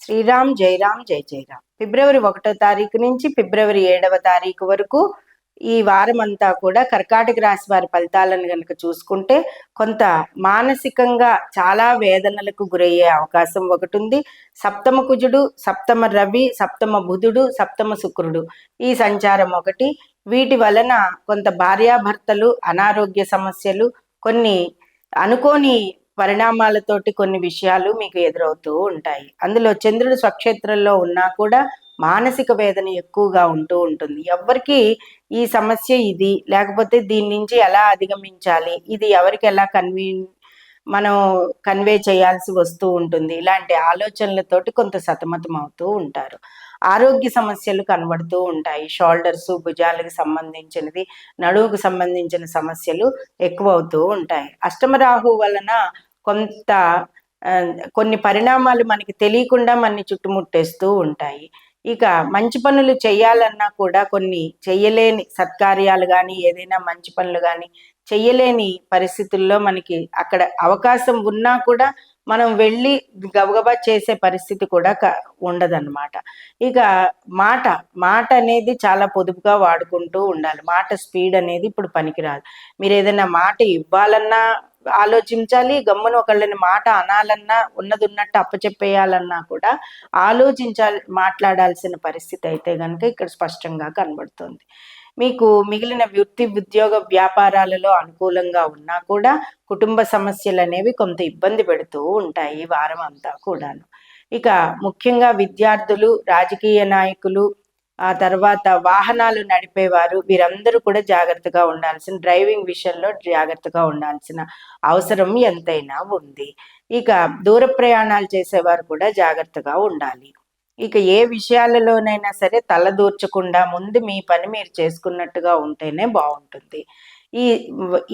శ్రీరామ్ జై రామ్ జై జై రామ్. ఫిబ్రవరి 1వ తారీఖు నుంచి ఫిబ్రవరి 7వ తారీఖు వరకు ఈ వారం అంతా కూడా కర్కాటక రాశి వారి ఫలితాలను కనుక చూసుకుంటే కొంత మానసికంగా చాలా వేదనలకు గురయ్యే అవకాశం ఒకటి ఉంది. సప్తమ కుజుడు, సప్తమ రవి, సప్తమ బుధుడు, సప్తమ శుక్రుడు ఈ సంచారం ఒకటి. వీటి వలన కొంత భార్యాభర్తలు అనారోగ్య సమస్యలు, కొన్ని అనుకోని పరిణామాలతోటి కొన్ని విషయాలు మీకు ఎదురవుతూ ఉంటాయి. అందులో చంద్రుడు స్వక్షేత్రంలో ఉన్నా కూడా మానసిక వేదన ఎక్కువగా ఉంటూ ఉంటుంది. ఎవ్వరికి ఈ సమస్య ఇది, లేకపోతే దీని నుంచి ఎలా అధిగమించాలి, ఇది ఎవరికి ఎలా మనం కన్వే చేయాల్సి వస్తూ ఉంటుంది. ఇలాంటి ఆలోచనలతోటి కొంత సతమతం అవుతూ ఉంటారు. ఆరోగ్య సమస్యలు కనబడుతూ ఉంటాయి. షోల్డర్స్, భుజాలకు సంబంధించినది, నడువుకు సంబంధించిన సమస్యలు ఎక్కువ అవుతూ ఉంటాయి. అష్టమ రాహు వలన కొంత కొన్ని పరిణామాలు మనకి తెలియకుండా మనని చుట్టుముట్టేస్తూ ఉంటాయి. ఇక మంచి పనులు చేయాలన్నా కూడా కొన్ని చెయ్యలేని సత్కార్యాలు కానీ, ఏదైనా మంచి పనులు కానీ చెయ్యలేని పరిస్థితుల్లో మనకి అక్కడ అవకాశం ఉన్నా కూడా మనం వెళ్ళి గబగబా చేసే పరిస్థితి కూడా ఉండదన్నమాట. ఇక మాట మాట అనేది చాలా పొదుపుగా వాడుకుంటూ ఉండాలి. మాట స్పీడ్ అనేది ఇప్పుడు పనికిరాదు. మీరు ఏదైనా మాట ఇవ్వాలన్నా ఆలోచించాలి, గమ్మున ఒకళ్ళని మాట అనాలన్నా, ఉన్నది ఉన్నట్టు అప్పచెప్పేయాలన్నా కూడా ఆలోచించాలి, మాట్లాడాల్సిన పరిస్థితి అయితే కనుక ఇక్కడ స్పష్టంగా కనబడుతుంది. మీకు మిగిలిన వృత్తి, ఉద్యోగ, వ్యాపారాలలో అనుకూలంగా ఉన్నా కూడా కుటుంబ సమస్యలు అనేవి కొంత ఇబ్బంది పెడుతూ ఉంటాయి ఈ వారం అంతా కూడాను. ఇక ముఖ్యంగా విద్యార్థులు, రాజకీయ నాయకులు, ఆ తర్వాత వాహనాలు నడిపేవారు, వీరందరూ కూడా జాగ్రత్తగా ఉండాల్సిన, డ్రైవింగ్ విషయంలో జాగ్రత్తగా ఉండాల్సిన అవసరం ఎంతైనా ఉంది. ఇక దూర ప్రయాణాలు చేసేవారు కూడా జాగ్రత్తగా ఉండాలి. ఇక ఏ విషయాలలోనైనా సరే తలదూర్చకుండా ముందు మీ పని మీరు చేసుకున్నట్టుగా ఉంటేనే బాగుంటుంది. ఈ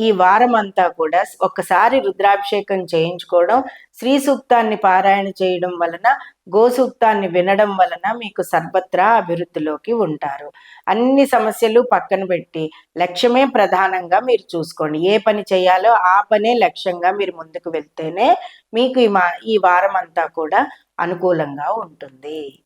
ఈ వారం అంతా కూడా ఒక్కసారి రుద్రాభిషేకం చేయించుకోవడం, శ్రీ సూక్తాన్ని పారాయణ చేయడం వలన, గోసూక్తాన్ని వినడం వలన మీకు సర్వత్రా అభివృద్ధిలోకి ఉంటారు. అన్ని సమస్యలు పక్కన పెట్టి లక్ష్యమే ప్రధానంగా మీరు చూసుకోండి. ఏ పని చేయాలో ఆ పనే లక్ష్యంగా మీరు ముందుకు వెళ్తేనే మీకు ఈ వారం అంతా కూడా అనుకూలంగా ఉంటుంది.